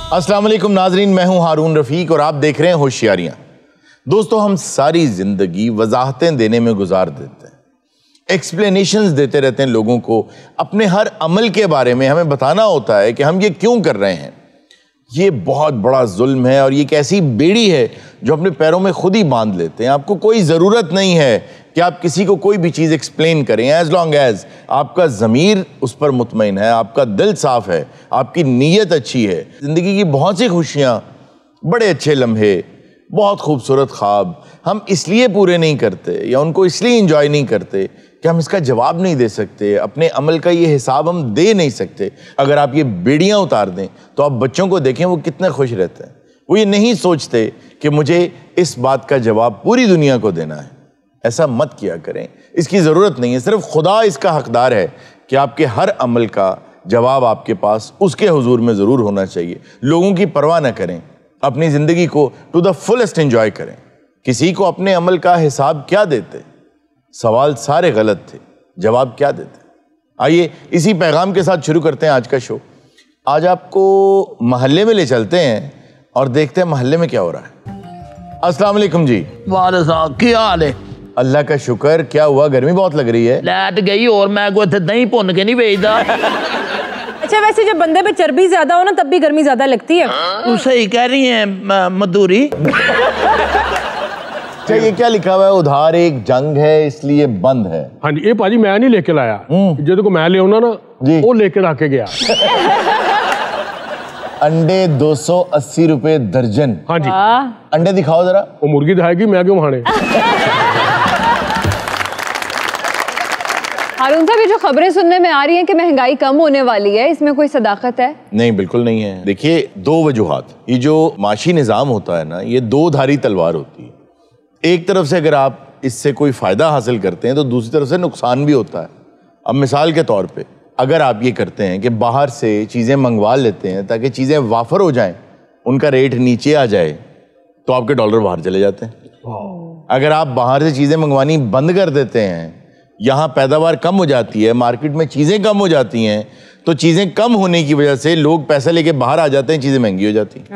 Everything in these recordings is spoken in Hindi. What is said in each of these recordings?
अस्सलाम वालेकुम नाजरीन, मैं हूं हारून रफीक और आप देख रहे हैं होशियारियां। दोस्तों, हम सारी जिंदगी वजाहतें देने में गुजार देते हैं, एक्सप्लेनेशंस देते रहते हैं लोगों को। अपने हर अमल के बारे में हमें बताना होता है कि हम ये क्यों कर रहे हैं। ये बहुत बड़ा जुल्म है और ये एक ऐसी बेड़ी है जो अपने पैरों में खुद ही बांध लेते हैं। आपको कोई ज़रूरत नहीं है कि आप किसी को कोई भी चीज़ एक्सप्लेन करें, एज लॉन्ग एज आपका ज़मीर उस पर मुतमईन है, आपका दिल साफ है, आपकी नीयत अच्छी है। ज़िंदगी की बहुत सी खुशियाँ, बड़े अच्छे लम्हे, बहुत खूबसूरत ख्वाब हम इसलिए पूरे नहीं करते या उनको इसलिए इंजॉय नहीं करते कि हम इसका जवाब नहीं दे सकते, अपने अमल का ये हिसाब हम दे नहीं सकते। अगर आप ये बेड़ियाँ उतार दें तो आप बच्चों को देखें, वो कितने खुश रहते हैं। वो ये नहीं सोचते कि मुझे इस बात का जवाब पूरी दुनिया को देना है। ऐसा मत किया करें, इसकी ज़रूरत नहीं है। सिर्फ खुदा इसका हकदार है कि आपके हर अमल का जवाब आपके पास उसके हुजूर में ज़रूर होना चाहिए। लोगों की परवाह न करें, अपनी ज़िंदगी को टू द फुलेस्ट एंजॉय करें। किसी को अपने अमल का हिसाब क्या देते? सवाल सारे गलत थे, जवाब क्या देते? आइए इसी पैगाम के साथ शुरू करते हैं आज का शो। आज आपको मोहल्ले में ले चलते हैं और देखते हैं मोहल्ले में क्या हो रहा है। अस्सलाम वालेकुम जी। वाले साहब क्या हाल है? अल्लाह का शुक्र। क्या हुआ, गर्मी बहुत लग रही है? लाइट गई और मैं कोई दही भुन के नहीं बेचता। अच्छा, वैसे जब बंदे पे चर्बी ज्यादा हो ना तब भी गर्मी ज्यादा लगती है। तू सही कह रही है मधुरी। ये क्या लिखा हुआ है? उधार एक जंग है इसलिए बंद है। हाँ जी, ये भाजी मैं नहीं लेके लाया, जिद को मैं ले आना ना जी, वो लेके रख के गया। अंडे 280 रुपए दर्जन। हाँ जी, अंडे दिखाओ जरा। वो मुर्गी दिखाएगी, मैं क्यों खाने। हारून साहब, ये जो खबरें सुनने में आ रही हैं कि महंगाई कम होने वाली है, इसमें कोई सदाकत है? नहीं, बिल्कुल नहीं है। देखिए, दो वजूहात। ये जो माशी निज़ाम होता है ना, ये दो धारी तलवार होती है। एक तरफ से अगर आप इससे कोई फ़ायदा हासिल करते हैं तो दूसरी तरफ से नुकसान भी होता है। अब मिसाल के तौर पे अगर आप ये करते हैं कि बाहर से चीज़ें मंगवा लेते हैं ताकि चीज़ें वाफर हो जाएं, उनका रेट नीचे आ जाए, तो आपके डॉलर बाहर चले जाते हैं। अगर आप बाहर से चीज़ें मंगवानी बंद कर देते हैं, यहाँ पैदावार कम हो जाती है, मार्केट में चीज़ें कम हो जाती हैं, तो चीज़ें कम होने की वजह से लोग पैसा लेके बाहर आ जाते हैं, चीज़ें महंगी हो जाती हैं।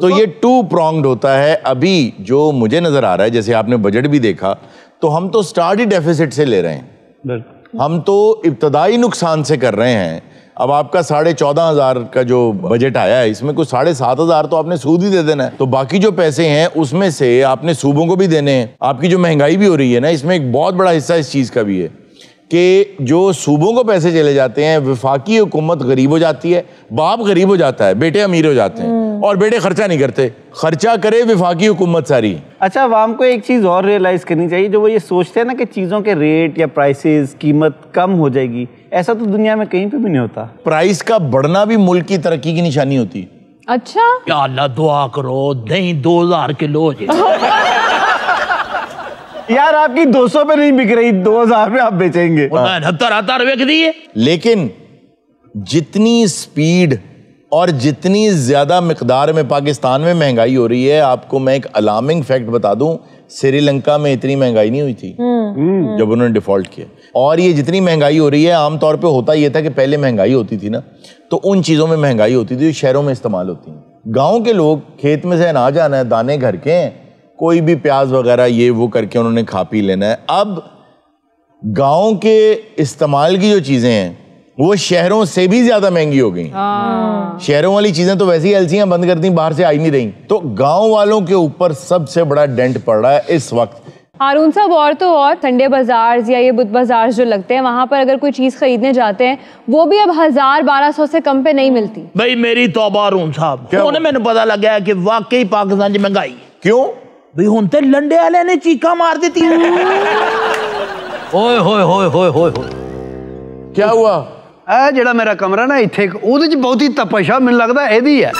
तो ये टू प्रॉन्ग्ड होता है। अभी जो मुझे नजर आ रहा है, जैसे आपने बजट भी देखा, तो हम तो स्टार्ट ही डेफिसिट से ले रहे हैं, हम तो इब्तदाई नुकसान से कर रहे हैं। अब आपका 14,500 का जो बजट आया है, इसमें कुछ 7,500 तो आपने सूद ही दे देना है। तो बाकी जो पैसे हैं उसमें से आपने सूबों को भी देने हैं। आपकी जो महंगाई भी हो रही है ना, इसमें एक बहुत बड़ा हिस्सा इस चीज़ का भी है कि जो सूबों को पैसे चले जाते हैं, वफाकी हुकूमत गरीब हो जाती है, बाप गरीब हो जाता है, बेटे अमीर हो जाते हैं और बेटे खर्चा नहीं करते, खर्चा करे वफाकी हुकूमत सारी। अच्छा, आवाम को एक चीज़ और रियलाइज़ करनी चाहिए, जो वो ये सोचते हैं ना कि चीज़ों के रेट या प्राइसेस, कीमत कम हो जाएगी। ऐसा तो दुनिया में कहीं पे भी नहीं होता। प्राइस का बढ़ना भी मुल्क की तरक्की की निशानी होती है। अच्छा, या अल्लाह दुआ करो दही 2000 किलो हो जाए। यार आपकी 200 पे नहीं बिक रही, 2000 पे आप बेचेंगे। 70 बिक दी है। लेकिन जितनी स्पीड और जितनी ज्यादा मिकदार में पाकिस्तान में महंगाई हो रही है, आपको मैं एक अलार्मिंग फैक्ट बता दूं, श्रीलंका में इतनी महंगाई नहीं हुई थी जब उन्होंने डिफॉल्ट किया। और ये जितनी महंगाई हो रही है, आमतौर पे होता ये था कि पहले महंगाई होती थी ना, तो उन चीज़ों में महंगाई होती थी जो शहरों में इस्तेमाल होती हैं। गाँव के लोग खेत में से अनाज आना है, दाने घर के हैं, कोई भी प्याज वगैरह ये वो करके उन्होंने खा पी लेना है। अब गाँव के इस्तेमाल की जो चीज़ें हैं वो शहरों से भी ज्यादा महंगी हो गई। शहरों वाली चीजें तो वैसे ही एलसीयां बंद कर दी, बाहर से आई नहीं रही, तो गांव वालों के ऊपर सबसे बड़ा डेंट पड़ रहा है इस वक्त। हारून साहब, और तो और संडे बाजार या ये बुध बाजार जो लगते हैं, वहां पर अगर कोई चीज खरीदने जाते हैं, वो भी अब 1000-1200 से कम पे नहीं मिलती। भाई मेरी तौबा हारून साहब, उन्हें मैंने पता लग गया कि वाकई पाकिस्तान की महंगाई। क्यों भाई हुन ते लंडे वाले ने चीखा मार दी थी। ओए होए होए होए होए, क्या हुआ? ਇਹ ਜਿਹੜਾ मेरा कमरा ना ਇੱਥੇ ਉਹਦੇ ਚ ਬਹੁਤੀ ਤਪਸ਼ ਆ, ਮੈਨੂੰ ਲੱਗਦਾ ਇਹਦੀ ਹੈ।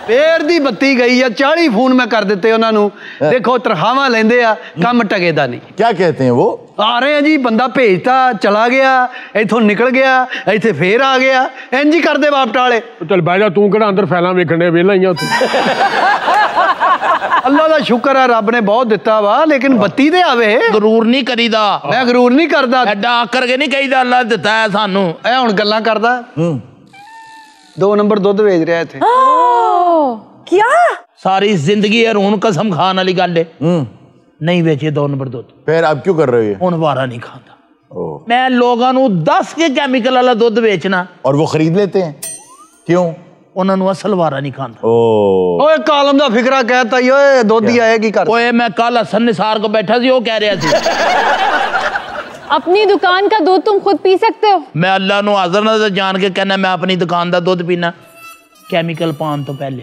ਫੇਰ ਦੀ ਬੱਤੀ ਗਈ ਆ, 40 ਫੋਨ ਮੈਂ ਕਰ ਦਿੱਤੇ ਉਹਨਾਂ ਨੂੰ। ਦੇਖੋ ਤਰਖਾਵਾਂ ਲੈਂਦੇ ਆ, ਕੰਮ ਟਗੇਦਾ ਨਹੀਂ। क्या कहते हैं वो? आ रहे हैं जी, बंदा भेजता चला गया, इथों निकल गया, इत्थे फिर आ गया, इंज ही करदे बाप टाले। चल बह जा, तू किहड़ा अंदर फैला वेखण दे, वेला ही आ तू। अल्लाह दा शुक्र है, रब ने बहुत दिता वा, लेकिन बत्ती ते आवे। गरूर नहीं करीदा, मैं गरूर नहीं करदा, एडा करके नहीं कहीदा अल्लाह दिता है सानू। ए हुण गल्लां करदा। 2 नंबर दुध बेच रहा है थे। क्या सारी जिंदगी हरून कसम खान वाली गल है, नहीं बेचे 2 नंबर दुध। फिर आप क्यों कर रहे हो? हुण वारा नहीं खाता मैं लोगों नू 10 के केमिकल वाला दुध बेचना और वो खरीद लेते हैं, क्यों? उन्होंने असल वारा नहीं खाता। ओए कालम दा फिकरा कहता ही ओए दुध ही आएगी कर। ओए मैं कल हसन निसार को बैठा सी, वो कह रहा थी अपनी दुकान का दूध तुम खुद पी सकते हो। मैं अल्लाह नू हाज़र नाज़र जान के कहना मैं अपनी दुकान का दूध पीना केमिकल पान तो पहले।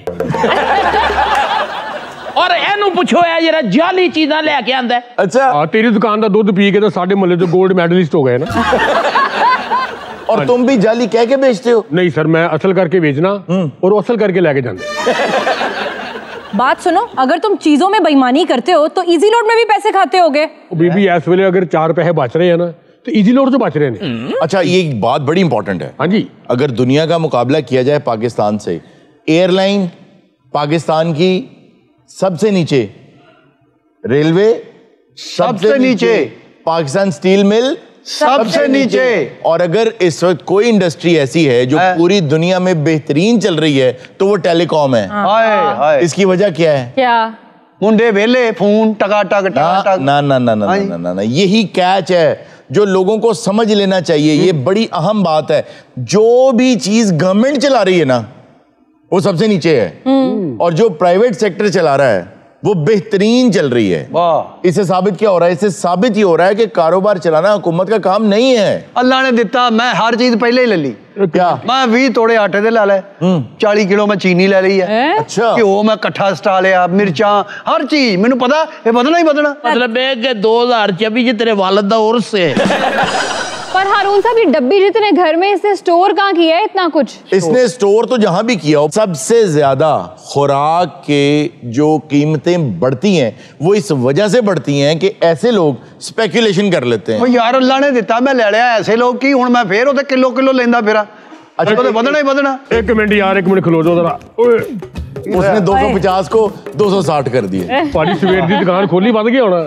और एनू पुछो है जरा जाली चीज़ां लेके आंदा है। अच्छा हाँ, तेरी दुकान का दूध पी के तो साढ़े मोहल्ले जो गोल्ड मेडलिस्ट हो गए ना। और तुम भी जाली कह के बेचते हो? नहीं सर, मैं असल करके बेचना और वो असल करके लेके जाते। बात सुनो, अगर तुम चीजों में बेईमानी करते हो तो इजी लोड में भी पैसे खाते होगे। बीबी इस वेले अगर 4 पैसे बच रहे हैं ना तो इजी लोड तो बच रहे हैं। अच्छा ये एक बात बड़ी इंपॉर्टेंट है। हाँ जी, अगर दुनिया का मुकाबला किया जाए पाकिस्तान से, एयरलाइन पाकिस्तान की सबसे नीचे, रेलवे सबसे नीचे, पाकिस्तान स्टील मिल सबसे नीचे। और अगर इस वक्त कोई इंडस्ट्री ऐसी है जो पूरी दुनिया में बेहतरीन चल रही है तो वो टेलीकॉम है। हाय हाय इसकी वजह क्या है? क्या मुंडे वेले फोन टका टक टका टक। ना ना ना ना ना ना ना, यही कैच है जो लोगों को समझ लेना चाहिए। ये बड़ी अहम बात है। जो भी चीज गवर्नमेंट चला रही है ना वो सबसे नीचे है, और जो प्राइवेट सेक्टर चला रहा है वो बेहतरीन चल रही है। वाह, इससे साबित क्या हो रहा है? इससे साबित ये हो रहा है कि कारोबार चलाना हुकूमत का काम नहीं है। अल्लाह ने दिता, मैं हर चीज पहले ही ले ली। क्या? मैं 20 तोड़े आटे दे ला ले, 40 किलो मैं चीनी ले ली है। अच्छा घ्यो मैं कट्ठा सटा लिया, मिर्चा हर चीज मैंने पता ये बदलना ही बदलना। मतलब है कि 2024 च तेरे वालिद दा उर्स है। पर हारून साहब ये डब्बी जितने घर में इसने स्टोर कहाँ किया है इतना कुछ? इसने स्टोर तो जहां भी किया हो, सबसे ज्यादा खुराक के जो कीमतें बढ़ती हैं वो इस वजह से बढ़ती हैं कि ऐसे लोग स्पेकुलेशन कर लेते ओ हैं। यार अल्लाह ने दिता, मैं ले लिया ऐसे लोग की हुण मैं फिर उते किलो किलो लेंदा फिरा। अच्छा तो बदलना ही बदलना। एक मिनट यार, एक मिनट खलो जो जरा। ओए उसने 250 को 260 कर दिए। पारी सवेर की दुकान खोली बंद गया होना।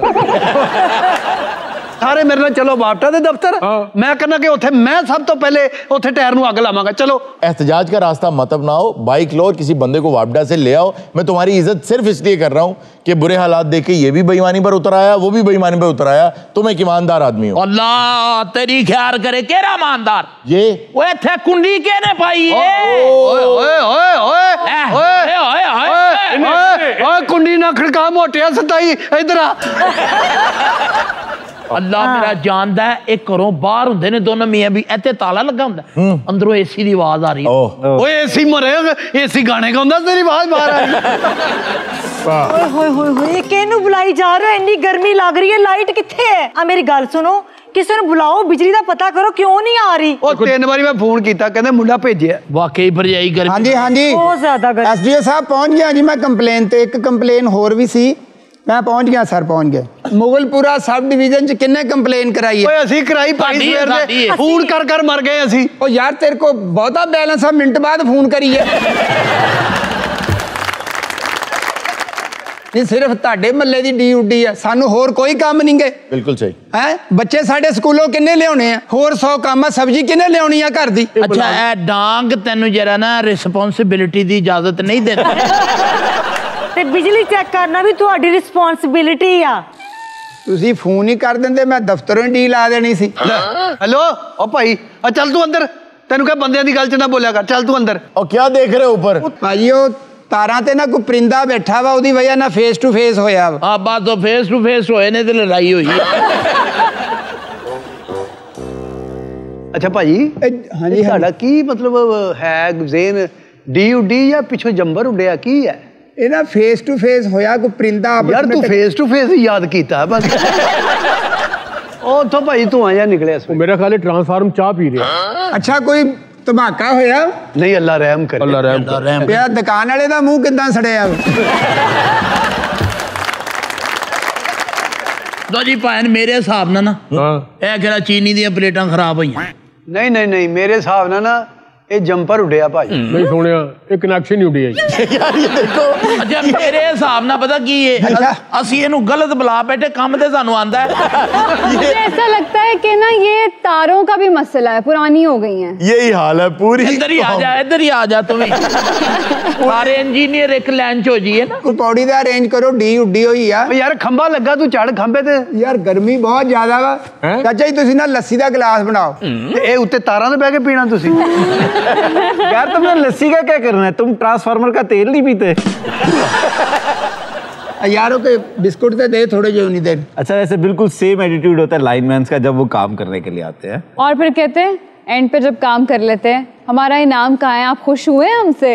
सारे मेरे नाल चलो बापटा दे दफ्तर। हाँ। मैं कहना कि उथे मैं सब तो पहले उथे टायर नूं अग लावांगा। चलो एहतजाज का रास्ता मत अपनाओ, बाइक लो और किसी बंदे को वापडा से ले आओ। मैं तुम्हारी इज्जत सिर्फ इसलिए कर रहा हूं कि बुरे हालात देख के ये भी बेईमानी पर उतर आया, वो भी बेईमानी पर उतर आया। तुम एक ईमानदार आदमी हो। अल्लाह तेरी खैर करे, केरा ईमानदार ये ओए थे कुंडी केने पाई है? ओए ओए ओए ओए ओए ओए ओए ओए ओए कुंडी ना खड़का मोटिया सताई इधर आ। अल्लाह मेरा जानदा है, एक घरों बाहर हुंदे ने दोनों मियां भी, इत्थे ताला लगा हुंदा, अंदरों एसी दी आवाज आ रही है। ओए एसी मरे, एसी गाने गाउंदा तेरी आवाज बाहर आ रही। होए होए होए केनू बुलाई जा रहे हो? इतनी गर्मी लग रही है, लाइट किथे है? आ मेरी गल सुनो, किसी ने बुलाओ, बिजली का पता करो क्यों नहीं आ रही। ओ 3 बारी मैं फोन किया, कहंदे मुंडा भेजिया। वाकई भरजाई गर्मी। हाँ जी हाँ जी, बहुत ज्यादा गर्मी। एसडीओ साहब पहुंच गया जी। मैं कंप्लेन ते एक कंप्लेन होर भी सी, मैं पहुंच गया सर, पहुंच गया। मुगलपुरा सब डिवीजन च किन्ने कंप्लेन कराई है? ओए असी कराई भाई सवेर दे, फोन कर कर मर गए असी। ओ यार तेरे को बहुता बैलेंस है, मिनट बाद फोन करिए। नहीं सिर्फ ताडे मल्ले दी ड्यूटी है, सानू होर कोई काम नहीं गे। बिल्कुल सही है। बच्चे साडे स्कूलों किन्ने लियाने हैं, होर 100 काम है, सब्जी किन्ने लियानी है घर दी। अच्छा ए डांग तेनू जरा ना रिस्पांसिबिलिटी दी इजाजत नहीं देती। ते बिजली चेक करना भी तुम्हारी रिस्पांसिबिलिटी आ। तुसी फोन ही कर देंदे, मैं दफ्तरों ही डी ला देनी सी। हेलो ओ भाई आ चल तू अंदर, तेनू क्या बंदियां दी गल च ना बोलिया कर, चल तू अंदर। और क्या देख रहे हो ऊपर? भाजी ओ तारा ते ना कोई परिंदा बैठा वा, ओदी वजह ना फेस टू फेस होया वा। हाँ बात तो फेस टू फेस होए ने ते लड़ाई हुई है। अच्छा भाई हाँ जी ਤੁਹਾਡਾ ਕੀ ਮਤਲਬ ਹੈ ਜ਼ੇਨ ਡੀ ਜਾਂ ਪਿੱਛੋਂ ਜੰਬਰ ਉੱਡਿਆ ਕੀ ਹੈ? ਇਹ ਨਾ ਫੇਸ ਟੂ ਫੇਸ ਹੋਇਆ ਕੋਈ ਪਰਿੰਦਾ ਆਪਸ ਯਾਰ ਤੂੰ ਫੇਸ ਟੂ ਫੇਸ ਹੀ ਯਾਦ ਕੀਤਾ ਬਸ। ਉਹ ਤੋਂ ਭਾਈ ਤੂੰ ਆਇਆ ਨਿਕਲਿਆ ਇਸ मेरा ख्याल है ट्रांसफार्म चाह पी रहे हैं। ਅੱਛਾ ਕੋਈ ਧਮਾਕਾ ਹੋਇਆ? ਨਹੀਂ ਅੱਲਾ ਰਹਿਮ ਕਰੇ। अल्लाह रहम। ਪਿਆ ਦੁਕਾਨ ਵਾਲੇ ਦਾ ਮੂੰਹ ਕਿੱਦਾਂ ਸੜਿਆ? ਲੋ ਜੀ ਭੈਣ ਮੇਰੇ ਹਿਸਾਬ ਨਾਲ ਨਾ हाँ ਇਹ ਕਿਹੜਾ ਚੀਨੀ ਦੀਆਂ ਪਲੇਟਾਂ ਖਰਾਬ ਹੋਈਆਂ। ਨਹੀਂ ਮੇਰੇ ਹਿਸਾਬ ਨਾਲ ਨਾ ਇਹ ਜੰਪਰ ਉੱਡਿਆ ਭਾਜੀ ਨਹੀਂ ਸੁਣਿਆ ਇਹ ਕਨੈਕਸ਼ਨ ਹੀ ਉੱਡਿਆ ਜੀ यार ये देखो ਅੱਛਾ ਮੇਰੇ ਹਿਸਾਬ ਨਾਲ ਪਤਾ ਕੀ ਹੈ ਅਸੀਂ ਇਹਨੂੰ ਗਲਤ ਬੁਲਾ ਬੈਠੇ ਕੰਮ ਤੇ ਸਾਨੂੰ ਆਂਦਾ ਹੈ मुझे ऐसा लगता है कि ना ये तारों का भी मसला है, पुरानी हो गई हैं। यही हाल है पूरी ਇੱਧਰ ਹੀ ਆ ਜਾ ਤੂੰ ਵੀ ਸਾਰੇ ਇੰਜੀਨੀਅਰ ਇੱਕ ਲਾਈਨ ਚ ਹੋ ਜਾਈਏ ਨਾ ਕੋਈ ਪੌੜੀ ਦਾ ਅਰੇਂਜ ਕਰੋ, ਡੀ ਉੱਡੀ ਹੋਈ ਆ। ਯਾਰ ਖੰਭਾ ਲੱਗਾ ਤੂੰ ਚੜ ਖੰਭੇ ਤੇ ਯਾਰ ਗਰਮੀ ਬਹੁਤ ਜ਼ਿਆਦਾ ਵਾ। ਚਾਚਾ ਜੀ ਤੁਸੀਂ ਨਾ ਲੱਸੀ ਦਾ ਗਲਾਸ ਬਣਾਓ। ਤੇ ਇਹ ਉੱਤੇ ਤਾਰਾਂ ਤੇ ਬਹਿ ਕੇ ਪੀਣਾ ਤੁਸੀਂ यार तुमने लस्सी का क्या करना है, तुम ट्रांसफार्मर का तेल नहीं पीते। यार ओके बिस्कुट तो दे थोड़े जो नहीं देर। अच्छा वैसे बिल्कुल सेम एटीट्यूड होता है लाइनमैन्स का जब वो काम करने के लिए आते हैं और फिर कहते हैं एंड पे जब काम कर लेते हैं हमारा इनाम कहाँ है, आप खुश हुए हमसे?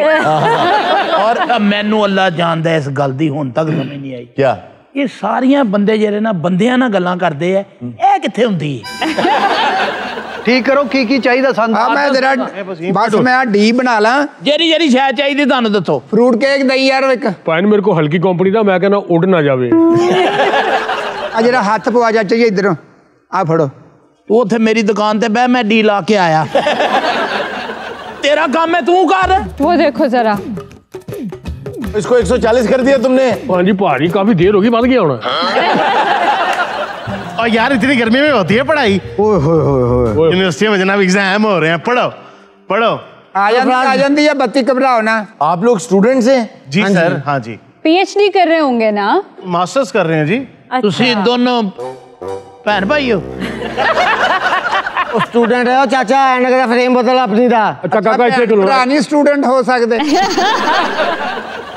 और ਮੈਨੂੰ ਅੱਲਾ ਜਾਣਦਾ ਇਸ ਗੱਲ ਦੀ ਹੁਣ ਤੱਕ ਸਮਝ ਨਹੀਂ ਆਈ क्या ਇਹ ਸਾਰੀਆਂ ਬੰਦੇ ਜਿਹੜੇ ਨਾ ਬੰਦਿਆਂ ਨਾਲ ਗੱਲਾਂ ਕਰਦੇ ਆ ਇਹ ਕਿੱਥੇ ਹੁੰਦੀ ਹੈ ਠੀਕ ਕਰੋ ਕੀ ਚਾਹੀਦਾ ਸਾਨੂੰ हाँ मैं जरा बस मैं डी बना ला। ਜਿਹੜੀ ਸ਼ੈ ਚਾਹੀਦੀ ਤੁਹਾਨੂੰ ਦੱਸੋ फ्रूट केक दई यार एक ਭਾਈ ਮੇਰੇ ਕੋ ਹਲਕੀ ਕੰਪਨੀ ਦਾ ਮੈਂ ਕਹਿੰਦਾ ਉੱਡ ਨਾ ਜਾਵੇ आ जरा हाथ पवा चाचा जी इधरों आ फड़ो। ਤੂੰ ਉੱਥੇ ਮੇਰੀ ਦੁਕਾਨ ਤੇ ਬਹਿ ਮੈਂ ਡੀ ਲਾ ਕੇ ਆਇਆ ਤੇਰਾ ਕੰਮ ਹੈ ਤੂੰ ਕਰ वो देखो जरा, इसको 140 कर दिया तुमने। हाँ जी भारी काफी देर होगी बंद गया होना और यार इतनी गर्मी में होती है पढ़ाई। यूनिवर्सिटी में जनाब एग्जाम हो रहे हैं, पढ़ो पढ़ो। आ जाती है बत्ती घबराओ ना। आप लोग स्टूडेंट्स हैं? जी सर हाँ जी पीएचडी कर रहे होंगे ना? मास्टर्स कर रहे हैं जी। ਤੁਸੀਂ ਦੋਨੋਂ ਭੈਣ ਭਾਈ ਹੋ स्टूडेंट है चाचा एंड का फ्रेम बदल अपनी दा काका इसे करो पुरानी स्टूडेंट हो सकते।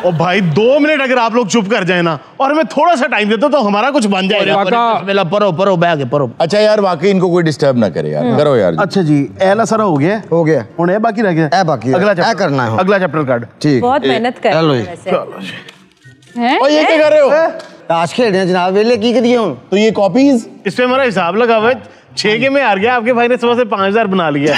और भाई 2 मिनट अगर आप लोग चुप कर जाए ना और हमें थोड़ा सा टाइम देते तो हमारा कुछ बन जाएगा। बिस्मिल्लाह पढ़ो पढ़ो बैठ के पढ़ो। अच्छा यार वाकई इनको कोई डिस्टर्ब ना करे यार, करो यार। अच्छा जी एला सारा हो गया हूं ए बाकी रह गया ए बाकी है। अगला ए चैप्टर करना है अगला चैप्टर कार्ड ठीक बहुत मेहनत कर चलो रहे हैं वैसे। हैं? और ये क्या कर रहे हो? ताश खेल रहे हैं जनाब वेले की करिए हुन तो ये कॉपीज इस पे हमारा हिसाब लगा हुआ है 6 के में हार गया आपके भाई ने सुबह से 5000 बना लिया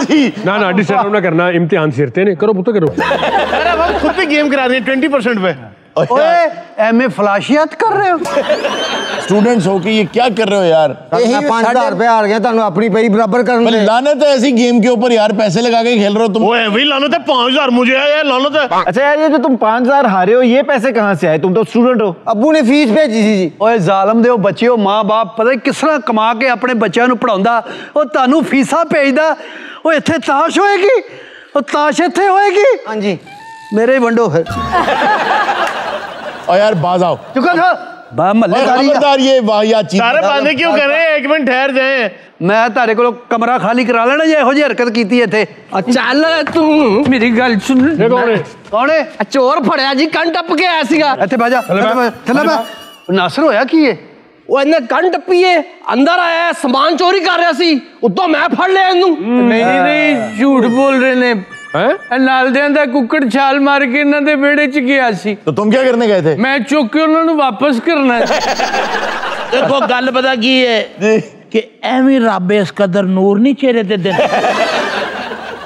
जी ना डिस्टर्ब ना करना इम्तिहान सिरते ने करो पुत्र करो अरे हम खुद भी गेम करा रहे हैं 20% पे। ਓਏ ਐਵੇਂ ਫਲਾਸ਼ੀਅਤ ਕਰ ਰਹੇ ਹੋ स्टूडेंट्स हो के ये क्या कर रहे हो यार? यही 5000 रुपए हार गया तानु अपनी पई बराबर कर ले लानत है ऐसी गेम के ऊपर यार, पैसे लगा के खेल रहे हो तुम। ओए वही लानत है 5000 मुझे है यार लानत है। अच्छा यार ये जो तुम 5000 हारे हो ये पैसे कहाँ से आए, तुम तो स्टूडेंट हो। अब्बू ने फीस भेजी थी जी ਓਏ ਜ਼ਾਲਮ ਦੇ ਉਹ ਬੱਚੇ ਉਹ ਮਾਂ-ਬਾਪ ਪਤਾ ਕਿਸ ਤਰ੍ਹਾਂ ਕਮਾ ਕੇ ਆਪਣੇ ਬੱਚਿਆਂ ਨੂੰ ਪੜਾਉਂਦਾ ਉਹ ਤੁਹਾਨੂੰ ਫੀਸਾਂ ਭੇਜਦਾ ਉਹ ਇੱਥੇ ਤਾਸ਼ ਹੋਏਗੀ ਉਹ ਤਾਸ਼ ਇੱਥੇ ਹੋਏਗੀ हाँ जी ਮੇਰੇ ਵੰਡੋ ਫਿਰ और यार बाज आओ ਚੁੱਕਾ ਖਾ ਬਾ ਮੱਲੇਦਾਰੀ खबरदार ये वाहियात चीज सारे बांधे क्यों कर रहे हैं, 1 मिनट ठहर जाए। ਮੈਂ ਤੁਹਾਡੇ ਕੋਲੋਂ ਕਮਰਾ ਖਾਲੀ ਕਰਾ ਲੈਣਾ ਜੇ ਇਹੋ ਜਿਹੀ ਹਰਕਤ ਕੀਤੀ ਇੱਥੇ ਚੱਲ ਤੂੰ ਮੇਰੀ ਗੱਲ ਸੁਣ ये कौन है ਕੌਣ ਹੈ ਚੋਰ ਫੜਿਆ ਜੀ ਕੰਨ ਟੱਪ ਕੇ ਆਇਆ ਸੀਗਾ ਇੱਥੇ ਬਹਿ ਜਾ ਥੱਲੇ ਬਹਿ ਨਾਸਰ ਹੋਇਆ ਕੀ ਹੈ ਉਹ ਇਹਨੇ ਕੰਨ ਟੱਪੀਏ ਅੰਦਰ ਆਇਆ ਸਮਾਨ ਚੋਰੀ ਕਰ ਰਿਹਾ ਸੀ ਉਤੋਂ ਮੈਂ ਫੜ ਲਿਆ ਇਹਨੂੰ ਨਹੀਂ ਝੂਠ ਬੋਲ ਰਹੇ ਨੇ ਨਾਲਦਿਆਂ ਦਾ ਕੁੱਕੜ ਛਾਲ ਮਾਰ ਕੇ ਇਹਨਾਂ ਦੇ ਵਿਹੜੇ 'ਚ ਗਿਆ ਸੀ। तो तुम क्या करने गए थे? ਮੈਂ ਚੁੱਕ ਕੇ ਉਹਨਾਂ ਨੂੰ ਵਾਪਸ ਕਰਨਾ ਦੇਖੋ ਗੱਲ ਪਤਾ ਕੀ ਹੈ ਕਿ ਐਵੇਂ ਰੱਬ ਇਸ ਕਦਰ ਨੂਰ ਨਹੀਂ ਚਿਹਰੇ ਤੇ ਦਿੰਦਾ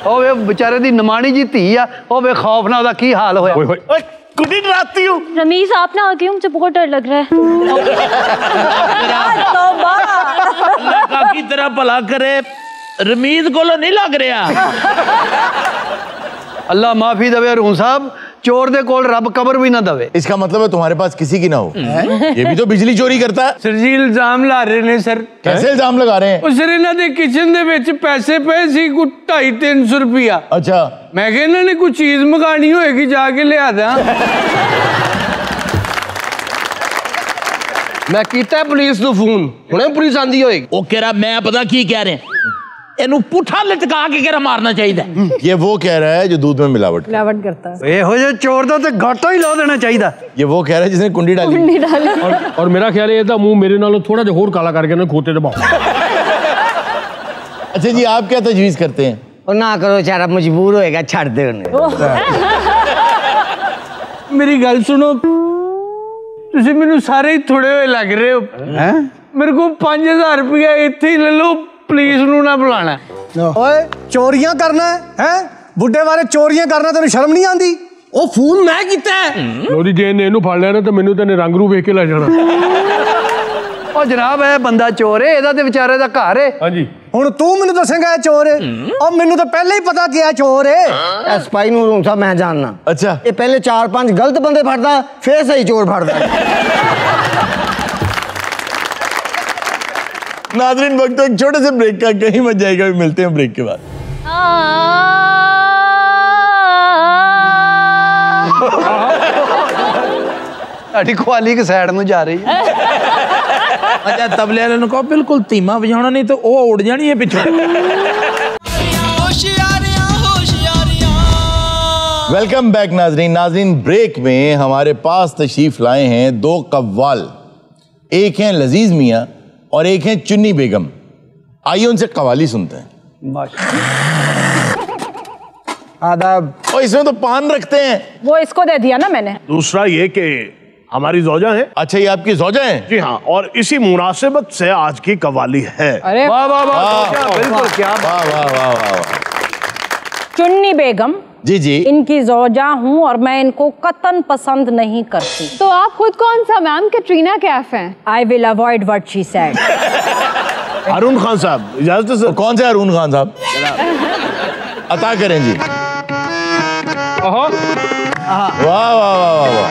ਉਹ ਵੇ ਵਿਚਾਰੇ ਦੀ ਨਮਾਣੀ ਜੀ ਧੀ ਆ ਉਹ ਵੇ ਖੌਫ ਨਾਲ ਉਹਦਾ ਕੀ ਹਾਲ ਹੋਇਆ ओए कुछ डराती हूँ रमीज आप ना आगे मुझे बहुत डर लग रहा अल्लाह का की तरह भला करे रमीज को नहीं लग रहा। ਅੱਲਾ ਮਾਫੀ ਦੇਵੇ ਅਰੂਨ ਸਾਹਿਬ ਚੋਰ ਦੇ ਕੋਲ ਰੱਬ ਕਬਰ ਵੀ ਨਾ ਦੇਵੇ। इसका मतलब है तुम्हारे पास किसी की ना हो। ये भी तो बिजली चोरी करता है। ਸਰ ਜੀ ਇਲਜ਼ਾਮ ਲਾ ਰਹੇ ਨੇ ਸਰ। कैसे इल्जाम लगा रहे हैं? ਉਹ ਸਰ ਇਹਨਾਂ ਦੇ ਕਿਚਨ ਦੇ ਵਿੱਚ ਪੈਸੇ ਪਏ ਸੀ ਕੋਈ 250-300 ਰੁਪਿਆ। अच्छा ਮੈਂ ਕਿਹਾ ਇਹਨਾਂ ਨੇ ਕੋਈ ਚੀਜ਼ ਮੰਗਾਣੀ ਹੋਏਗੀ ਜਾ ਕੇ ਲਿਆ ਦਾਂ। ਮੈਂ ਕੀਤਾ ਪੁਲਿਸ ਨੂੰ ਫੋਨ ਹੁਣੇ ਪੁਲਿਸ ਆਂਦੀ ਹੋਏਗੀ ਉਹ ਕਿਹੜਾ ਮੈਂ ਪਤਾ ਕੀ ਕਹਿ ਰਿਹਾ ਇਹਨੂੰ ਪੁੱਠਾ ਲਟਕਾ ਕੇ ਕਿਹੜਾ ਮਾਰਨਾ ਚਾਹੀਦਾ। ये वो कह रहा है जो दूध में मिलावट करता है। ਇਹੋ ਜਿਹੇ ਚੋਰ ਦਾ ਤੇ ਘਾਟਾ ਹੀ ਲਾ ਦੇਣਾ ਚਾਹੀਦਾ। ये वो कह रहा है जिसने कुंडी डाली। और मेरा ख्याल है ਇਹਦਾ ਮੂੰਹ ਮੇਰੇ ਨਾਲੋਂ ਥੋੜਾ ਜਿਹਾ ਹੋਰ ਕਾਲਾ ਕਰਕੇ ਨਾ ਖੋਤੇ ਦਬਾਓ। अच्छा जी आप क्या तजवीज करते हैं? और ना करो बेचारा मजबूर होएगा छाड़ दे उन्हें ਮੇਰੀ ਗੱਲ ਸੁਣੋ ਤੁਸੀਂ ਮੈਨੂੰ ਸਾਰੇ ਹੀ ਥੋੜੇ ਹੋਏ ਲੱਗ ਰਹੇ ਹੋ ਹੈ ਮੇਰੇ ਕੋਲ 5000 ਰੁਪਇਆ ਇੱਥੇ ਹੀ ਲੈ ਲਓ ਪੁਲਿਸ ਨੂੰ ਨਾ ਬੁਲਾਣਾ। ओए चोरियां करना है बुड्ढे वाले चोरियां करना तेन शर्म नहीं आती ਉਹ ਫੋਨ ਮੈਂ ਕੀਤਾ ਲੋ ਜੀ ਜੇ ਇਹਨੇ ਇਹਨੂੰ ਫੜ ਲਿਆ ਨਾ ਤਾਂ ਮੈਨੂੰ ਤਾਂ ਇਹਨੇ ਰੰਗ ਰੂ ਵੇਖ ਕੇ ਲੈ ਜਾਣਾ। ਉਹ ਜਨਾਬ ਇਹ ਬੰਦਾ ਚੋਰ ਹੈ ਇਹਦਾ ਤੇ ਵਿਚਾਰੇ ਦਾ ਘਰ ਹੈ। ਹਾਂਜੀ ਹੁਣ ਤੂੰ ਮੈਨੂੰ ਦੱਸੇਂਗਾ ਇਹ ਚੋਰ ਹੈ ਉਹ ਮੈਨੂੰ ਤਾਂ ਪਹਿਲਾਂ ਹੀ ਪਤਾ ਕਿ ਇਹ ਚੋਰ ਹੈ ਇਹ ਸਪਾਈ ਨੂੰ ਹਰੂਨ ਸਾਹਿਬ ਮੈਂ ਜਾਣਨਾ अच्छा ਇਹ ਪਹਿਲੇ 4-5 ਗਲਤ ਬੰਦੇ ਫੜਦਾ ਫਿਰ ਸਹੀ ਚੋਰ ਫੜਦਾ नाज़रीन वक्त तो एक छोटे से ब्रेक का, कहीं मत जाएगा, भी मिलते हैं ब्रेक के बाद। ਸਾਡੀ ਕੁਆਲੀ ਕਿ ਸਾਈਡ ਨੂੰ ਜਾ ਰਹੀ ਹੈ ਅੱਛਾ ਤਬਲੇ ਵਾਲੇ ਨੂੰ ਕਹੋ ਬਿਲਕੁਲ ਧੀਮਾ ਵਜਾਉਣਾ ਨਹੀਂ ਤਾਂ ਉਹ ਉੜ ਜਾਣੀ ਹੈ ਪਿੱਛੋਂ वेलकम बैक नाजरीन ब्रेक में हमारे पास तशरीफ लाए हैं दो कव्वाल, एक हैं लजीज मियाँ और एक हैं चुन्नी बेगम। आइए उनसे कव्वाली सुनते हैं। आदाब। और इसमें तो पान रखते हैं। वो इसको दे दिया ना मैंने। दूसरा ये कि हमारी ज़ौजा है। अच्छा ये आपकी ज़ौजा है? जी हाँ, और इसी मुनासिबत से आज की कव्वाली है। अरे वाह वाह वाह, बिल्कुल क्या वाह वाह वाह वाह। चुन्नी बेगम जी जी इनकी ज़ौजा हूँ और मैं इनको कतन पसंद नहीं करती। तो आप खुद कौन सा मैम? कैटरीना कैफ हैं? I will avoid what she said. Haroon Khan Sahab इजाजत है सर। कौन से हारून खान साहब? अता करें जी। वाह वाह वाह वाह वाह।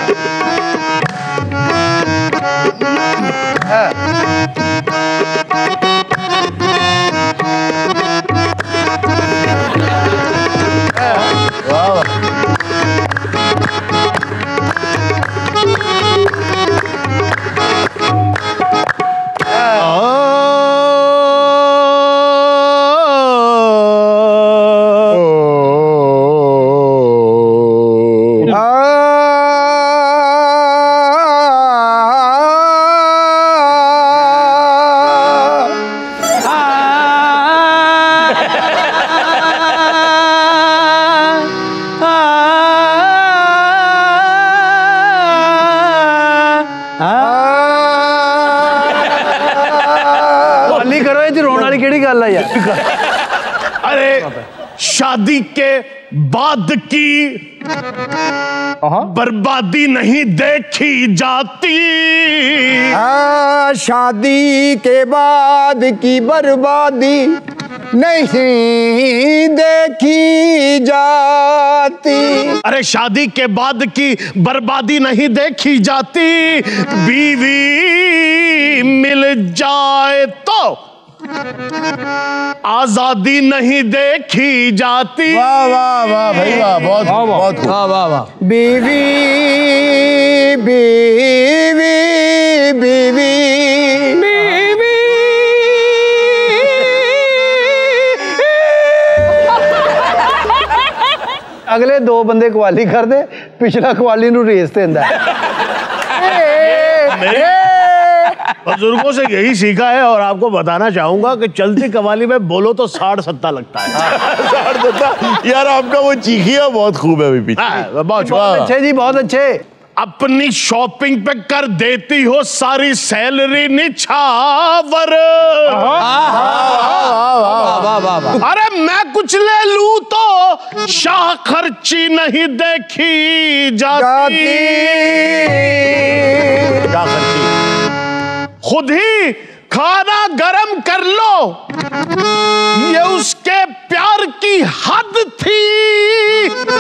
अरे शादी के बाद की बर्बादी नहीं देखी जाती। शादी के बाद की बर्बादी नहीं देखी जाती। अरे शादी के बाद की बर्बादी नहीं देखी जाती, बीवी मिल जाए तो आजादी नहीं देखी जाती। वाह वाह वाह भाई वाह, बहुत बहुत वाह वाह वाह। बीवी बीवी बीवी बीवी। अगले दो बंदे कवाली कर दे, पिछला कवाली नू रेस देंदा बुजुर्गों से यही सीखा है और आपको बताना चाहूंगा कि चलती कवाली में बोलो तो 60-70 लगता है। 60-70 यार आपका वो चीखिया बहुत खूब है अभी पीछे। बहुत अच्छे जी, बहुत अच्छे। अपनी शॉपिंग पे कर देती हो सारी सैलरी निछावर। अरे मैं कुछ ले लूं तो शाह खर्ची नहीं देखी जाती। खुद ही खाना गरम कर लो, ये उसके प्यार की हद थी।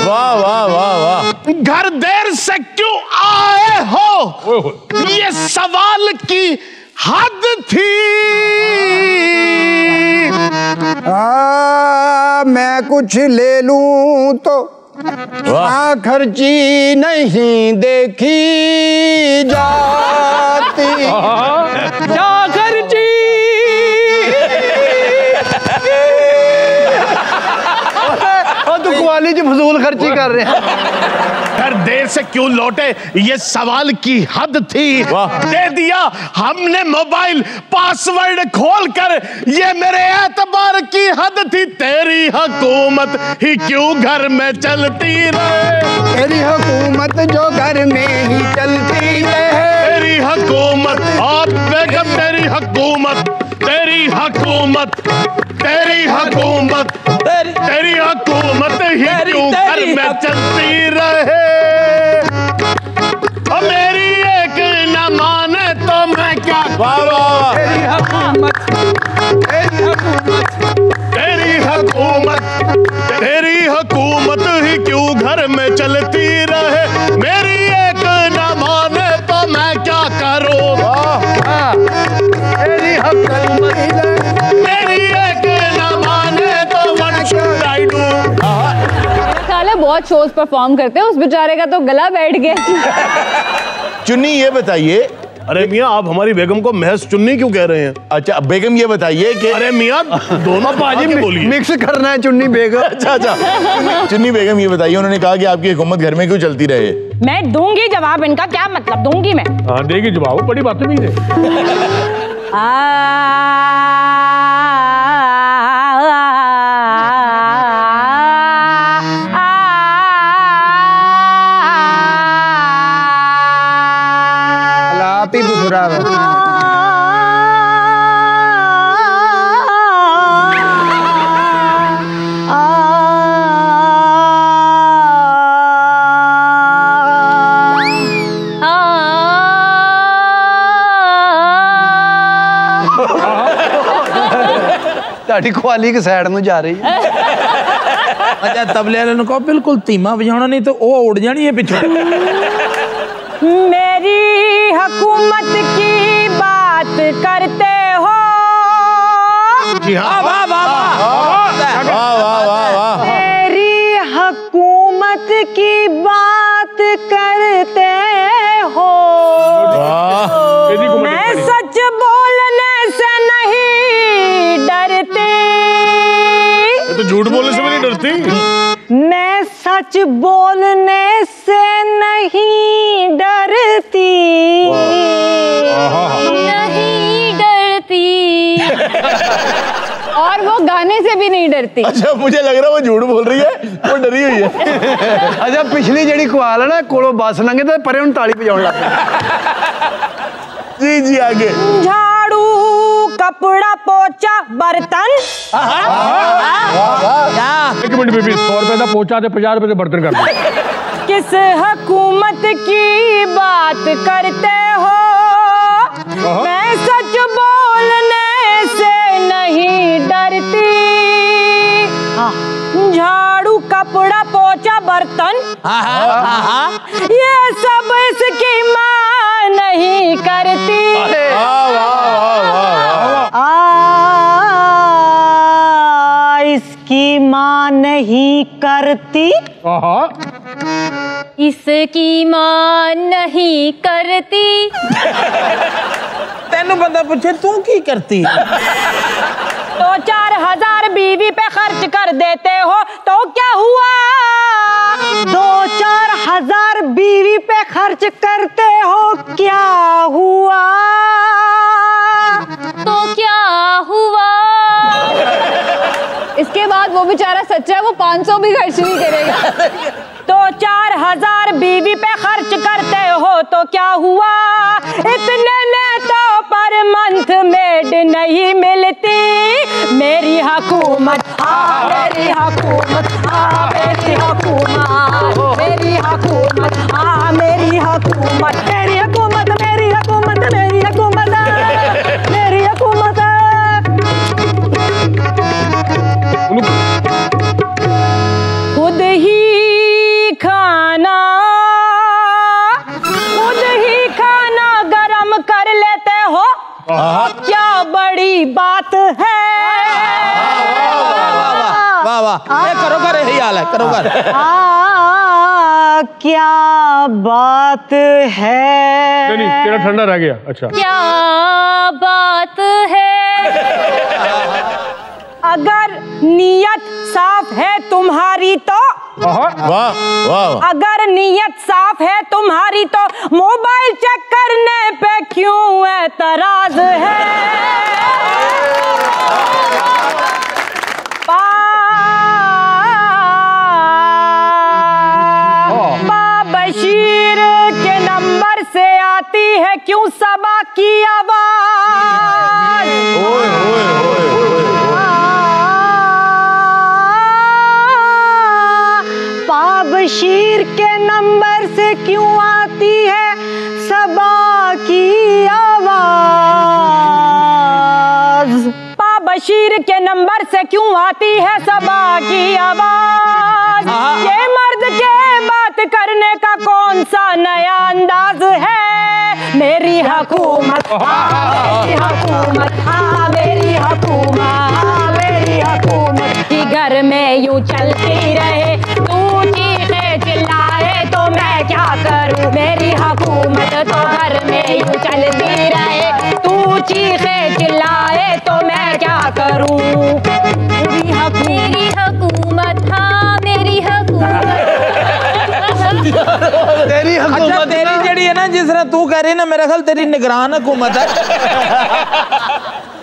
वाह वाह वाह वाह। घर देर से क्यों आए हो, ये सवाल की हद थी। मैं कुछ ले लूं तो खर्ची नहीं देखी जाती। खर्ची तू कवाली च फजूल खर्ची कर रहे हैं। घर देर से क्यों लौटे, ये सवाल की हद थी। दे दिया हमने मोबाइल पासवर्ड खोलकर, ये मेरे एतबार की हद थी। तेरी हुकूमत ही क्यों घर में चलती रहे, तेरी हुकूमत जो घर में ही चलती रहे। तेरी हुकूमत आप बेगम, तेरी हुकूमत, तेरी हुकूमत, तेरी हुकूमत, तेरी हुकूमत ही क्यों घर में चलती रहे। मेरी एक न माने तो मैं क्या करूं। तेरी हुकूमत, तेरी हुकूमत। तेरी हुकूमत ही क्यों घर में चलती रहे, मेरी एक न माने तो मैं क्या करूं। तेरी हुकूमत मेरी एक न माने तो व्हाट शुड आई डू। साले बहुत शोज परफॉर्म करते हैं, उस बेचारे का तो गला बैठ गया। चुन्नी ये बताइए, अरे मियाँ आप हमारी बेगम को महज चुन्नी क्यों कह रहे हैं? अच्छा बेगम ये बताइए कि अरे मियाँ दोनों पाजी बोलिए, मिक्स करना है चुन्नी बेगम। अच्छा चुन्नी बेगम ये बताइए, उन्होंने कहा कि आपकी हुकूमत घर में क्यों चलती रहे? मैं दूंगी जवाब, इनका क्या मतलब, दूंगी मैं। हाँ देगी जवाब, बड़ी बात नहीं है। आप ही बुरा ਤੁਹਾਡੀ ਕੁਆਲੀ ਕਿ ਸਾਈਡ ਨੂੰ ਜਾ ਰਹੀ ਹੈ। अच्छा तबले वाले ने कहो बिल्कुल धीमा बजाना, नहीं तो वो उड़ जानी है पीछे। मेरी हुकूमत की बात करते हो। जी हाँ, वाह वाह वाह। मेरी हुकूमत की बात करते हो। मैं सच बोलने से नहीं डरती। तो झूठ बोलने से भी नहीं डरती। मैं सच बोलने से नहीं डरती। नहीं डरती। और वो गाने से भी नहीं डरती। अच्छा मुझे लग रहा है वो झूठ बोल रही है, वो डरी हुई है। अच्छा पिछली ਜਿਹੜੀ ਕੁਆਲ ਹੈ ਨਾ ਕੋਲੋਂ ਬੱਸ ਲੰਘੇ ਤੇ ਪਰੇ ਹੁਣ ਤਾਲੀ ਵਜਾਉਣ ਲੱਗ ਪਈ। जी आगे। झाड़ू कपड़ा पोचा बर्तन। एक मिनट बेबी, 100 रुपए का पोचा थे, 50 रुपए से बर्तन कर दो। किस हुकूमत की बात करते हो। मैं सच बोलने से नहीं डरती। झाड़ू कपड़ा पोचा बर्तन, ये सब इसकी माँ नहीं करती। इसकी माँ नहीं करती। इसकी माँ नहीं करती। तेनू बंदा पूछे तू की करती? 2-4 हजार बीवी पे खर्च कर देते हो तो क्या हुआ। 2-4 हजार बीवी पे खर्च करते हो क्या हुआ। तो क्या हुआ। इसके बाद वो बेचारा सच्चा है, वो 500 भी खर्च नहीं करेगा। 2-4 हजार बीवी पे खर्च करते हो तो क्या हुआ। इतने में तो पर मंथ मेड नहीं मिलती। मेरी हुकूमत मेरी हुकूमत मेरी हुकूमत मेरी हुकूमत मेरी हुकूमत मेरी हुकूमत मेरी हुकूमत मेरी हुकूमत मेरी हुकूमत। खुद ही खाना गरम कर लेते हो, क्या बड़ी बात है। वाह वाह, ये करो कर, यही हाल है, करो कर। क्या बात है। नहीं तेरा ठंडा रह गया। अच्छा क्या बात है। अगर नीयत साफ है तुम्हारी तो अगर नीयत साफ है तुम्हारी तो मोबाइल चेक करने पे क्यों एतराज है। बशीर के नंबर से आती है क्यों सबा की आवाज। बशीर के नंबर से क्यों आती है सबा की आवाज। बशीर तकदीर के नंबर से क्यों आती है सबा की आवाज? ये मर्द के बात करने का कौन सा नया अंदाज है? मेरी हुकूमत, मेरी हुकूमत, मेरी हुकूमत, मेरी हुकूमत की घर में यूं चलती रहे, तू चीखे चिल्लाए तो मैं क्या करूं? मेरी हुकूमत तो घर में यूं चलती रहे, तू चीखे चिल्लाए तो मैं क्या करूं? मेरी हुकूमत, हाँ मेरी हुकूमत। तेरी हुकूमत तेरी जड़ी है ना, जिस तरह तू कह रही ना, मेरा ख्याल तेरी निगरान हुकूमत है।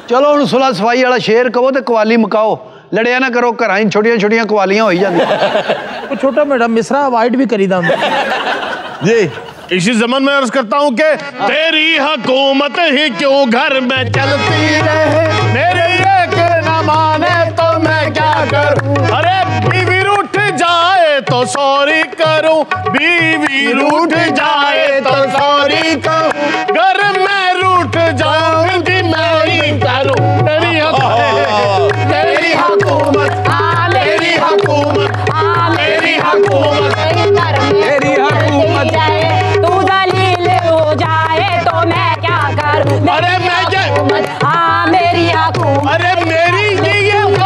चलो हुण सुलह सफाई वाला शेर कहो ते कवाली मुकाओ, लड़िया ना करो, घर छोटिया छोटिया कवालियां हो जाती। छोटा मेरा मिसरा अवॉइड भी करी दा जी। इसी जमन में अर्ज करता हूँ कि तेरी हुकूमत ही क्यों घर में चलती रहे, मेरे एक न माने तो मैं क्या करूं? अरे बीवी रूठ जाए तो सॉरी करूं, बीवी रूठ जाए तो सॉरी करूं, घर में रूठ जाऊंगी मैं ही करूं। तेरी हुकूमत, तेरी हुकूमत, मेरी हुकूमत, मेरी हुकूमत, तेरी हुकूमत। तू दलील हो जाए तो मैं क्या करूं? अरे मैं हाँ मेरी हुकूमत, अरे मेरी ये तो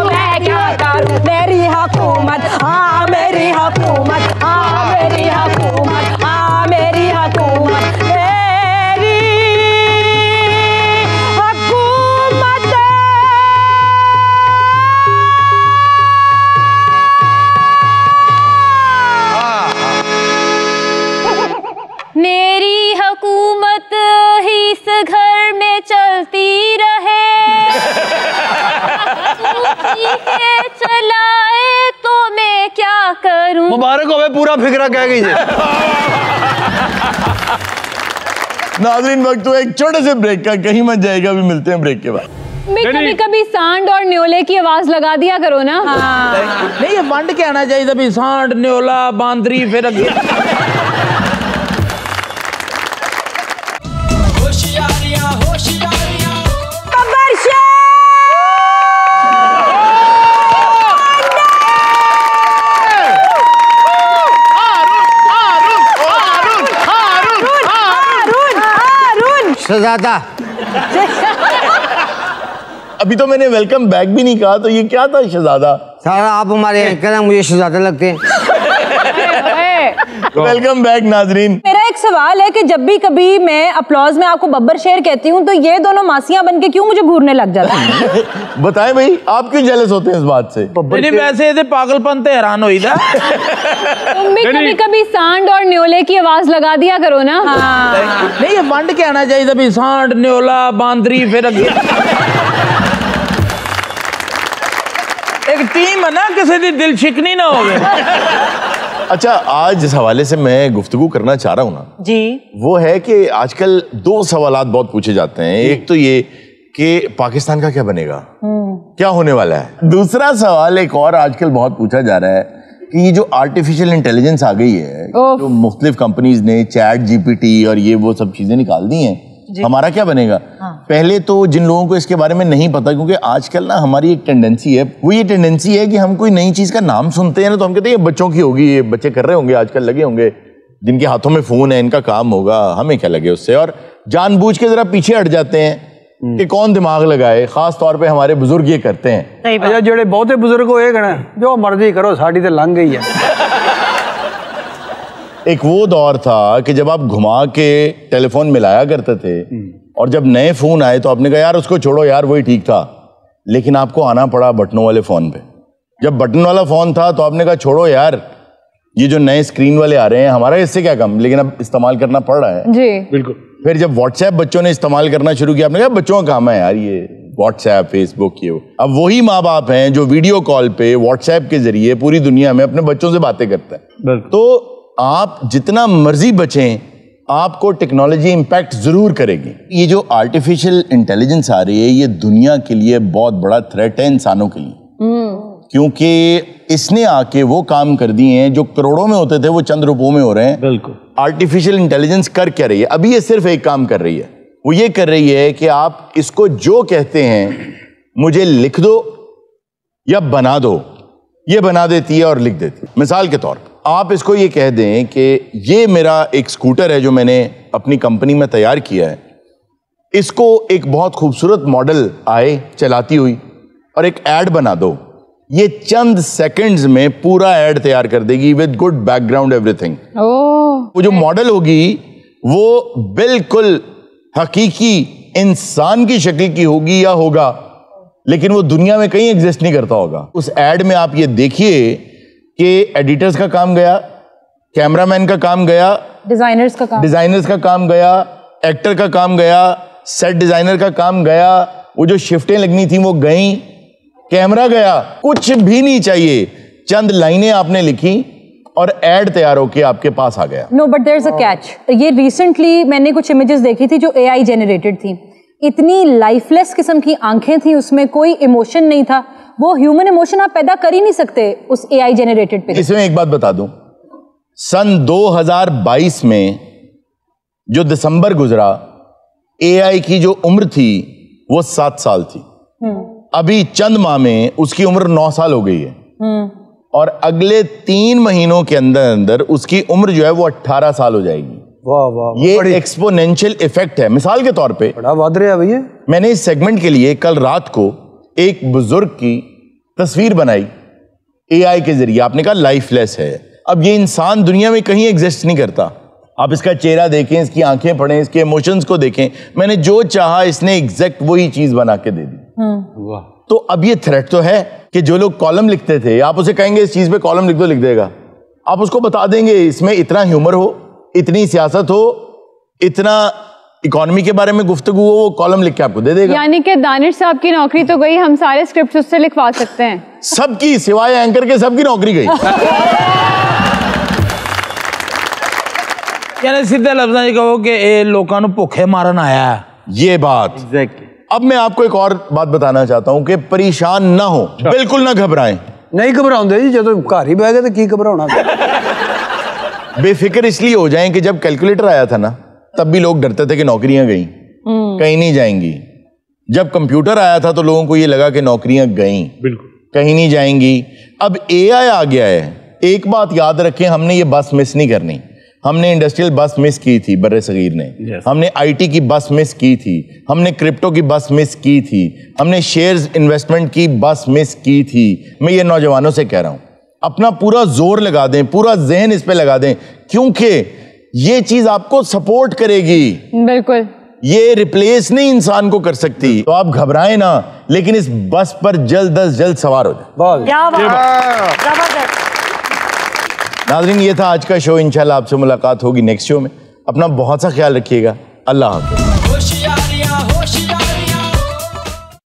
मैं क्या करूं? मेरी हुकूमत, हाँ मेरी हुकूमत, हाँ मेरी हुकूमत, हाँ मेरी हुकूमत, मेरी हुकूमत। मेरी हुकूमत ही इस घर में चलती रहे, चलाए तो मैं क्या करूं? मुबारक होवे, पूरा फिक्रा कह गई। नाज़रीन वक्त हुआ एक छोटे से ब्रेक का, कहीं मत जाएगा, अभी मिलते हैं ब्रेक के बाद। कभी कभी सांड और न्योले की आवाज लगा दिया करो ना। नहीं ये वंड के आना चाहिए तभी, सांड न्योला बांदरी फिर अगे। होशियारियां होशियारियां शहजादा। अभी तो मैंने वेलकम बैक भी नहीं कहा, तो ये क्या था शहजादा? सारा आप हमारे एंकर हैं, मुझे शहजादा लगते हैं। वेलकम बैक नाजरीन। मेरा एक सवाल है कि जब भी कभी मैं अपलॉज में आपको बब्बर शेर कहती हूँ तो ये दोनों मासियां बनके क्यों मुझे घूरने लग जाती हैं? बताएं भाई, आप क्यों जेलस होते हैं इस बात से? नहीं वैसे ये पागलपन ते हैरान हुई था। तुम भी कभी कभी सांड और न्योले की आवाज लगा दिया करो ना। नहीं ये वंड के आना चाहिए तभी, सांड न्योला बांदरी फिर अगे। एक टीम है ना, किसी दी दिल शिकनी ना हो। अच्छा, आज जिस हवाले से मैं गुफ्तगू करना चाह रहा हूँ ना जी, वो है कि आजकल दो सवालात बहुत पूछे जाते हैं। एक तो ये कि पाकिस्तान का क्या बनेगा, क्या होने वाला है। दूसरा सवाल एक और आजकल बहुत पूछा जा रहा है कि ये जो आर्टिफिशियल इंटेलिजेंस आ गई है, जो मुख्तलिफ कंपनीज ने चैट जीपीटी और ये वो सब चीजें निकाल दी हैं, हमारा क्या बनेगा। पहले तो जिन लोगों को इसके बारे में नहीं पता, क्योंकि आजकल ना हमारी एक टेंडेंसी है, वो ये टेंडेंसी है कि हम कोई नई चीज का नाम सुनते हैं ना तो हम कहते हैं ये बच्चों की होगी, ये बच्चे कर रहे होंगे, आजकल लगे होंगे, जिनके हाथों में फोन है इनका काम होगा, हमें क्या लगे उससे। और जानबूझ के जरा पीछे हट जाते हैं कि कौन दिमाग लगाए। खास तौर पे हमारे बुजुर्ग ये करते हैं। अच्छा, जेड़े बहुते बुजुर्ग होए गए, जो मर्जी करो, साड़ी तो लंघ गई है। एक वो दौर था कि जब आप घुमा के टेलीफोन मिलाया करते थे, और जब नए फोन आए तो आपने कहा यार उसको छोड़ो यार, वही ठीक था। लेकिन आपको आना पड़ा बटनों वाले फोन पे। जब बटन वाला फोन था तो आपने कहा छोड़ो यार, ये जो नए स्क्रीन वाले आ रहे हैं, हमारा इससे क्या कम, लेकिन अब इस्तेमाल करना पड़ रहा है। जी बिल्कुल। फिर जब व्हाट्सएप बच्चों ने इस्तेमाल करना शुरू किया, आपने कहा बच्चों का काम है यार ये व्हाट्सएप फेसबुक ये वो। अब वही माँ बाप हैं जो वीडियो कॉल पे व्हाट्सएप के जरिए पूरी दुनिया में अपने बच्चों से बातें करते हैं। तो आप जितना मर्जी बचें, आपको टेक्नोलॉजी इंपैक्ट जरूर करेगी। ये जो आर्टिफिशियल इंटेलिजेंस आ रही है, ये दुनिया के लिए बहुत बड़ा थ्रेट है इंसानों के लिए, क्योंकि इसने आके वो काम कर दिए हैं जो करोड़ों में होते थे, वो चंद रुपयों में हो रहे हैं। बिल्कुल। आर्टिफिशियल इंटेलिजेंस कर क्या रही है? अभी ये सिर्फ एक काम कर रही है, वो ये कर रही है कि आप इसको जो कहते हैं मुझे लिख दो या बना दो, ये बना देती है और लिख देती है। मिसाल के तौर पर आप इसको ये कह दें कि ये मेरा एक स्कूटर है जो मैंने अपनी कंपनी में तैयार किया है, इसको एक बहुत खूबसूरत मॉडल आए चलाती हुई और एक ऐड बना दो, ये चंद सेकंड्स में पूरा ऐड तैयार कर देगी विद गुड बैकग्राउंड एवरीथिंग। वो जो मॉडल होगी वो बिल्कुल हकीकी इंसान की शक्ल की होगी या होगा, लेकिन वो दुनिया में कहीं एग्जिस्ट नहीं करता होगा। उस ऐड में आप ये देखिए कि एडिटर्स का काम गया, कैमरामैन का काम गया, डिजाइनर्स का काम गया, एक्टर का काम गया, सेट डिजाइनर का काम गया, वो जो शिफ्टें लगनी थी वो गई, कैमरा गया, कुछ भी नहीं चाहिए, चंद लाइनें आपने लिखी और ऐड तैयार होके आपके पास आ गया। No but there is a catch. ये रिसेंटली मैंने कुछ इमेजेस देखी थी जो एआई जनरेटेड थी, इतनी लाइफलेस किस्म की आंखें थी, उसमें कोई इमोशन नहीं था। वो ह्यूमन इमोशन आप पैदा कर ही नहीं सकते उस एआई जनरेटेड पे। इसमें एक बात बता दूं, सन 2022 में जो दिसंबर गुजरा, एआई की जो उम्र थी वो 7 साल थी। अभी चंद माह में उसकी उम्र 9 साल हो गई है और अगले 3 महीनों के अंदर अंदर उसकी उम्र जो है वो 18 साल हो जाएगी। वाह वाह, ये एक्सपोनेंशियल इफेक्ट है। मिसाल के तौर पे बड़ा बढ़ रहा है भैया। मैंने इस सेगमेंट के लिए कल रात को एक बुजुर्ग की तस्वीर बनाई एआई के जरिए। आपने कहा लाइफलेस है, अब ये इंसान दुनिया में कहीं एग्जिस्ट नहीं करता। आप इसका चेहरा देखें, इसकी आंखें पढ़ें, इसके इमोशंस को देखें, मैंने जो चाहा इसने एग्जैक्ट वही चीज बना के दे दी। तो अब ये थ्रेट तो है कि जो लोग कॉलम लिखते थे, आप उसे कहेंगे इस चीज पे कॉलम लिख दो, लिख देगा। आप उसको बता देंगे इसमें इतना ह्यूमर हो, इतनी सियासत हो, इतना इकोनॉमी के बारे में गुफ्तगू हो, वो कॉलम लिख के आपको दे देगा। यानी कि दानिश साहब की नौकरी तो गई, हम सारे स्क्रिप्ट उससे लिखवा सकते हैं। सबकी, सिवाय एंकर के सबकी नौकरी गई। यानी सीधे लफ्ज़ां कहो कि ये लोगों को भुखे मारन आया है। ये बात अब मैं आपको एक और बात बताना चाहता हूं कि परेशान ना हो, बिल्कुल ना घबराएं। नहीं घबराਉਂਦੇ जी, जब घर ही बह गए तो की घबराना। बेफिक्र इसलिए हो जाएं कि जब कैलकुलेटर आया था ना, तब भी लोग डरते थे कि नौकरियां गई, कहीं नहीं जाएंगी। जब कंप्यूटर आया था तो लोगों को ये लगा कि नौकरियां गई, बिल्कुल कहीं नहीं जाएंगी। अब एआई आ गया है। एक बात याद रखें, हमने ये बस मिस नहीं करनी। हमने इंडस्ट्रियल बस मिस की थी बर्रे सगीर ने, हमने आईटी की बस मिस की थी, हमने क्रिप्टो की बस मिस की थी, हमने शेयर्स इन्वेस्टमेंट की बस मिस की थी। मैं ये नौजवानों से कह रहा हूं, अपना पूरा जोर लगा दें, पूरा जहन इस पे लगा दें, क्योंकि ये चीज आपको सपोर्ट करेगी। बिल्कुल, ये रिप्लेस नहीं इंसान को कर सकती। तो आप घबराएं ना, लेकिन इस बस पर जल्द अज जल्द सवार हो जाए। नाज़रीन, ये था आज का शो। इंशाल्लाह आपसे मुलाकात होगी नेक्स्ट शो में। अपना बहुत सा ख्याल रखिएगा। अल्लाह हाफ़िज़।